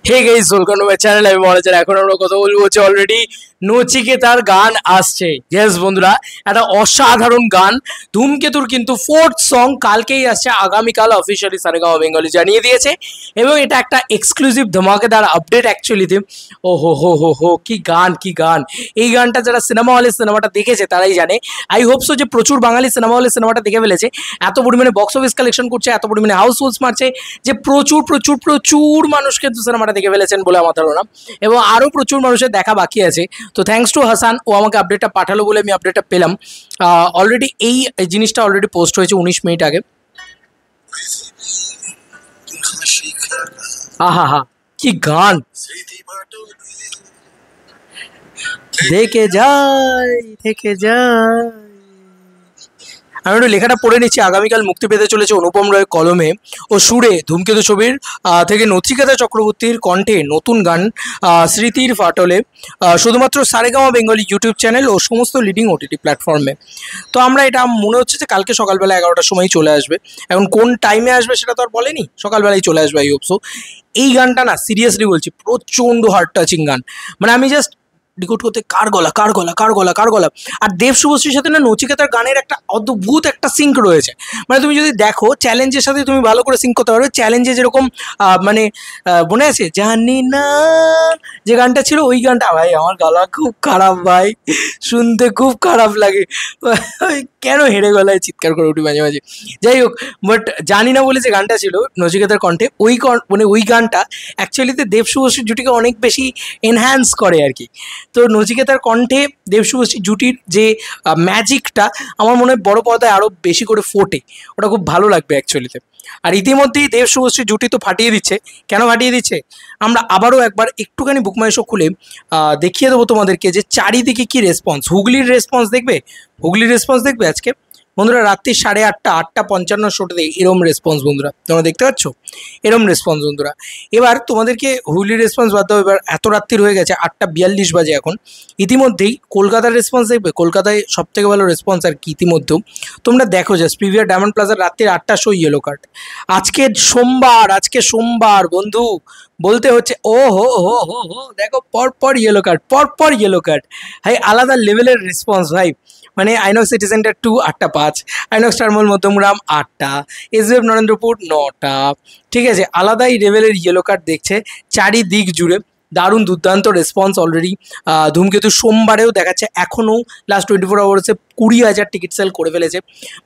Hey guys, welcome to my channel. আমি মহারাজার। এখন আমরা কথা বলবো হচ্ছে অলরেডি নচিকেতার গান আসছে। ইয়েস বন্ধুরা, একটা অসাধারণ গান ধূমকেতুর কিন্তু ফোর্থ সং কালকেই আসছে, আগামীকাল অফিসিয়ালি সারেগামা বেঙ্গলি জানিয়ে দিয়েছে। এবং এটা একটা এক্সক্লুসিভ ধমাকেদার আপডেট অ্যাকচুয়ালিতে। ও হো হো হো হো, কি গান কি গান! এই গানটা যারা সিনেমা হলে সিনেমাটা দেখেছে তারাই জানে। আই হোপ সো যে প্রচুর বাঙালি সিনেমা হলে সিনেমাটা দেখে ফেলেছে। এত পরিমাণে বক্স অফিস কালেকশন করছে, এত পরিমাণে হাউসফুলস মারছে যে প্রচুর প্রচুর প্রচুর মানুষ কিন্তু সিনেমাটা দেখে ফেলেছেন বলে আমার ধারণা, এবং আরও প্রচুর মানুষের দেখা বাকি আছে। তো থ্যাঙ্কস টু হাসান, ও আমাকে আপডেটটা পাঠালো বলে আমি আপডেটটা পেলাম। অলরেডি এই জিনিসটা অলরেডি পোস্ট হয়েছে 19 মিনিট আগে। আহা হা, কি গান! দেখে যাই দেখে যাই। আমি একটু লেখাটা পড়ে নিচ্ছি। আগামীকাল মুক্তি পেতে চলেছে অনুপম রয়ের কলমে ও সুরে ধূমকেতু ছবির থেকে নচিকেতা চক্রবর্তীর কণ্ঠে নতুন গান স্মৃতির ফাটলে, শুধুমাত্র সারেগামা বেঙ্গলি ইউটিউব চ্যানেল ও সমস্ত লিডিং ওটিটি প্ল্যাটফর্মে। তো আমরা এটা মনে হচ্ছে যে কালকে সকালবেলা 11টার সময় চলে আসবে। এখন কোন টাইমে আসবে সেটা তো আর বলেনি, সকালবেলায় চলে আসবে আই হোপ সো। এই গানটা না, সিরিয়াসলি বলছি, প্রচণ্ড হার্ট টাচিং গান। মানে আমি জাস্ট ডিকোড করতে কার গলা কার গলা কার গলা কার গলা। আর দেব শুভশ্রীর সাথে না নচিকেতার গানের একটা অদ্ভুত একটা সিঙ্ক রয়েছে। মানে তুমি যদি দেখো চ্যালেঞ্জের সাথে তুমি ভালো করে সিঙ্ক করতে পারবে। চ্যালেঞ্জে যেরকম মানে মনে আছে জানি না যে গানটা ছিল, ওই গানটা ভাই আমার গলা খুব খারাপ ভাই, শুনতে খুব খারাপ লাগে। কেন হেরে গলায় চিৎকার করে উঠি মাঝে মাঝে। যাই হোক, বাট জানি না বলে যে গানটা ছিল নচিকেতার কণ্ঠে, মানে ওই গানটা অ্যাকচুয়ালিতে দেব শুভশ্রীর জুটিকে অনেক বেশি এনহ্যান্স করে আর কি। তো নচিকেতার কণ্ঠে দেব শুভশ্রী জুটির যে ম্যাজিকটা আমার মনে হয় বড় পর্দায় আরও বেশি করে ফোটে, ওটা খুব ভালো লাগবে অ্যাকচুয়ালিতে। আর ইতিমধ্যেই দেব শুভশ্রী জুটি তো ফাটিয়ে দিচ্ছে। কেন ফাটিয়ে দিচ্ছে আমরা আবারও একবার একটুখানি বুকমাই শো খুলে দেখিয়ে দেবো তোমাদেরকে যে চারিদিকে কি রেসপন্স। হুগলির রেসপন্স দেখবে, হুগলির রেসপন্স দেখবে আজকে বন্ধুরা। রাত্রি 8:30 8:55 শোটাতে এরম রেসপন্স বন্ধুরা, তোমরা দেখতে পাচ্ছ এরম রেসপন্স বন্ধুরা। এবার তোমাদেরকে হুগলির রেসপন্স বাদ দাও, এবার এত রাত্রির হয়ে গেছে, 8:42 বাজে এখন। ইতিমধ্যেই কলকাতার রেসপন্স দেখবে, কলকাতায় সবথেকে ভালো রেসপন্স আর কি ইতিমধ্যেও তোমরা দেখো। জাস্ট প্রিভিয়ার ডায়মন্ড প্লাজার রাত্রির 8টার শো ইয়েলো কার্ড। আজকে সোমবার বন্ধু বলতে হচ্ছে ও হো হো হো হো, দেখো পরপর ইয়েলো কার্ড, পরপর ইয়েলো কার্ড। ভাই আলাদা লেভেলের রেসপন্স ভাই। মানে আইনক্স সিটি সেন্টার 2 8:05, আইনক্স টার্মল মধ্যমগ্রাম 8টা, এসবিএফ নরেন্দ্রপুর 9টা। ঠিক আছে, আলাদাই লেভেলের ইয়েলো কার্ড দেখছে চারিদিক জুড়ে। দারুণ দুর্দান্ত রেসপন্স অলরেডি। ধূমকেতু সোমবারেও দেখাচ্ছে, এখনও লাস্ট 24 আওয়ার্সে 20,000 টিকিট সেল করে ফেলেছে।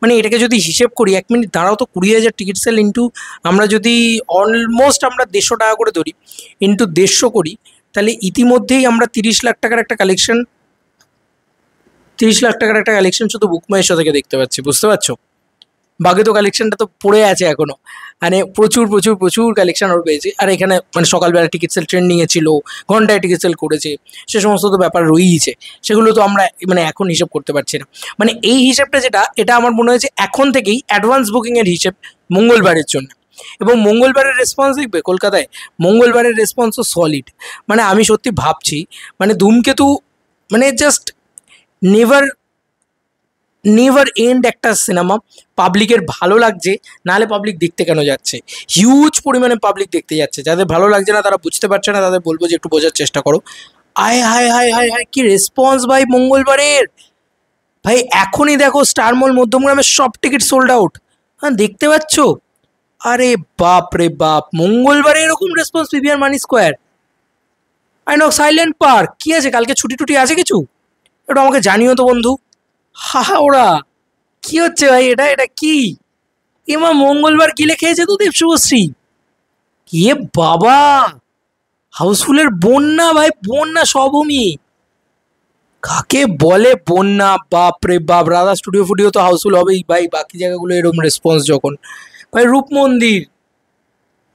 মানে এটাকে যদি হিসেব করি, 1 মিনিট দাঁড়াও তো, 20,000 টিকিট সেল ইন্টু আমরা যদি অলমোস্ট আমরা 150 টাকা করে ধরি, ইন্টু 150 করি, তাহলে ইতিমধ্যেই আমরা 30 লাখ টাকার একটা কালেকশন, 30 লাখ টাকার একটা কালেকশন শুধু বুকমাই শো থেকে দেখতে পাচ্ছি, বুঝতে পারছো? বাকি তো কালেকশনটা তো পড়ে আছে এখনো। মানে প্রচুর প্রচুর প্রচুর কালেকশন আরও পেয়েছে। আর এখানে মানে সকালবেলা টিকিট সেল ট্রেন্ডিংয়ে ছিল, ঘন্টায় টিকিট সেল করেছে, সে সমস্ত তো ব্যাপার রয়েইছে। সেগুলো তো আমরা মানে এখন হিসেব করতে পারছি না। মানে এই হিসেবটা যেটা, এটা আমার মনে হয়েছে এখন থেকেই অ্যাডভান্স বুকিংয়ের হিসেব মঙ্গলবারের জন্য। এবং মঙ্গলবারের রেসপন্স দেখবে কলকাতায়, মঙ্গলবারের রেসপন্সও সলিড। মানে আমি সত্যি ভাবছি, মানে ধূমকেতু মানে জাস্ট নেভার নেভার এন্ড একটা সিনেমা। পাবলিকের ভালো লাগছে, নাহলে পাবলিক দেখতে কেন যাচ্ছে? হিউজ পরিমাণে পাবলিক দেখতে যাচ্ছে। যাদের ভালো লাগছে না, তারা বুঝতে পারছে না, তাদের বলবো যে একটু বোঝার চেষ্টা করো। আয় হায় হায় হায় হায়, কি রেসপন্স ভাই মঙ্গলবারের! ভাই এখনই দেখো স্টার মল মধ্যমগ্রামের সব টিকিট সোল্ড আউট। হ্যাঁ দেখতে পাচ্ছ? আরে বাপ রে বাপ, মঙ্গলবারে এরকম রেসপন্স পিভিআর মানি স্কোয়ার, আইনক্স সাইলেন্ট পার্ক। কি আছে কালকে, ছুটি টুটি আছে কিছু? একটু আমাকে জানিও তো বন্ধু। হা ওরা কি হচ্ছে ভাই, এটা এটা কি? এমা মঙ্গলবার গিলে খেয়েছে তো দেব শুভশ্রী। এ বাবা, হাউসফুলের বন্যা ভাই, বন্যা সবমি। কাকে বলে বন্যা? বাপ রে বাপ, রাধা স্টুডিও ফুডিও তো হাউসফুল হবেই ভাই, বাকি জায়গাগুলো এরকম রেসপন্স যখন। ভাই রূপ মন্দির,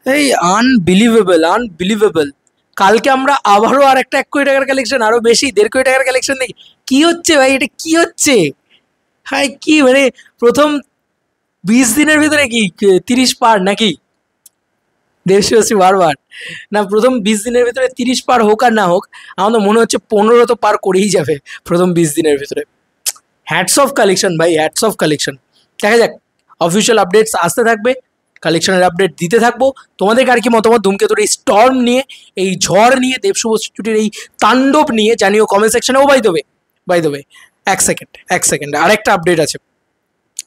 এই আনবিলিভেবল আনবিলিভেবল। কালকে আমরা আবারও আর একটা 1 কোটি টাকার কালেকশন, আরও বেশি 1.5 কোটি টাকার কালেকশন দেখি। কি হচ্ছে ভাই, এটা কি হচ্ছে? হ্যাঁ কি মানে প্রথম 20 দিনের ভিতরে কি 30 পার নাকি? 150 বারবার না, প্রথম 20 দিনের ভিতরে 30 পার হোক আর না হোক, আমার তো মনে হচ্ছে 15 তো পার করেই যাবে প্রথম 20 দিনের ভিতরে। হ্যাটস অফ কালেকশন ভাই, হ্যাটস অফ কালেকশন। দেখা যাক, অফিসিয়াল আপডেটস আসতে থাকবে। কালেকশনের আপডেট দিতে থাকবো। তোমাদেরকে আর কি মতামত ধূমকেতুর এই স্টর্ম নিয়ে, এই ঝড় নিয়ে, দেব শুভশ্রীর এই তাণ্ডব নিয়ে জানিও কমেন্ট সেকশনে। ও বাই দেবে এক সেকেন্ড আরেকটা আপডেট আছে।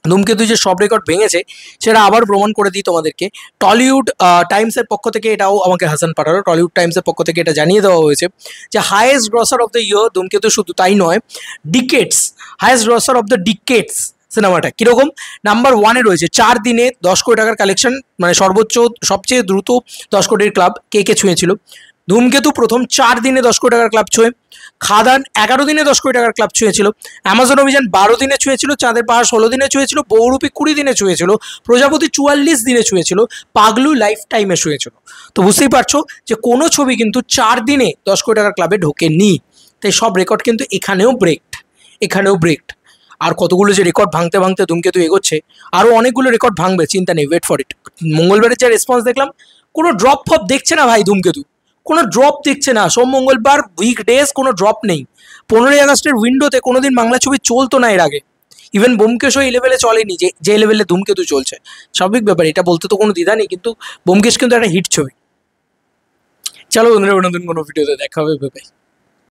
ধূমকেতু যে সব রেকর্ড ভেঙেছে সেটা আবার প্রমাণ করে দিই তোমাদেরকে। টলিউড টাইমসের পক্ষ থেকে, এটাও আমাকে হাসান পাঠালো, টলিউড টাইমসের পক্ষ থেকে এটা জানিয়ে দেওয়া হয়েছে যে highest grosser of the year ধূমকেতু। শুধু তাই নয়, ডিকেটস, হাইয়েস্ট গ্রসার অফ দ্য ডিকেটস সিনেমাটা কীরকম, নাম্বার 1-এ রয়েছে। 4 দিনে 10 কোটি টাকার কালেকশন, মানে সর্বোচ্চ সবচেয়ে দ্রুত 10 কোটির ক্লাব কে ছুঁয়েছিল। ধূমকেতু প্রথম 4 দিনে 10 কোটি টাকার ক্লাব ছুঁয়ে, খাদান 11 দিনে 10 কোটি টাকার ক্লাব ছুঁয়েছিল, অ্যামাজন অভিযান 12 দিনে ছুঁয়েছিল, চাঁদের পাহাড় 16 দিনে ছুঁয়েছিল, বহুরূপী 20 দিনে ছুঁয়েছিল, প্রজাপতি 44 দিনে ছুঁয়েছিল, পাগলু লাইফ টাইমে ছুঁয়েছিল। তো বুঝতেই পারছো যে কোনো ছবি কিন্তু 4 দিনে 10 কোটি টাকার ক্লাবে ঢোকেনি। তাই সব রেকর্ড কিন্তু এখানেও ব্রেকড। আর কতগুলো যে রেকর্ড ভাঙতে ভাঙতে ধূমকেতু এগোচ্ছে, আরও অনেকগুলো রেকর্ড ভাঙবে, চিন্তা নেই, ওয়েট ফর ইট। মঙ্গলবারের যা রেসপন্স দেখলাম, কোনো ড্রপ ফপ দেখছে না ভাই ধূমকেতু, কোনো ড্রপ দেখছে না। সোম মঙ্গলবার উইকডেজ কোনো ড্রপ নেই। 15ই আগস্টের উইন্ডোতে কোনোদিন বাংলা ছবি চলতো না এর আগে। ইভেন ব্যোমকেশও এই লেভেলে চলেনি যে লেভেলে ধূমকেতু চলছে। স্বাভাবিক ব্যাপার, এটা বলতে তো কোনো দ্বিধা নেই, কিন্তু ব্যোমকেশ কিন্তু একটা হিট ছবি। চলো বন্ধুরা, নতুন কোনো ভিডিওতে দেখা হবে, বাই।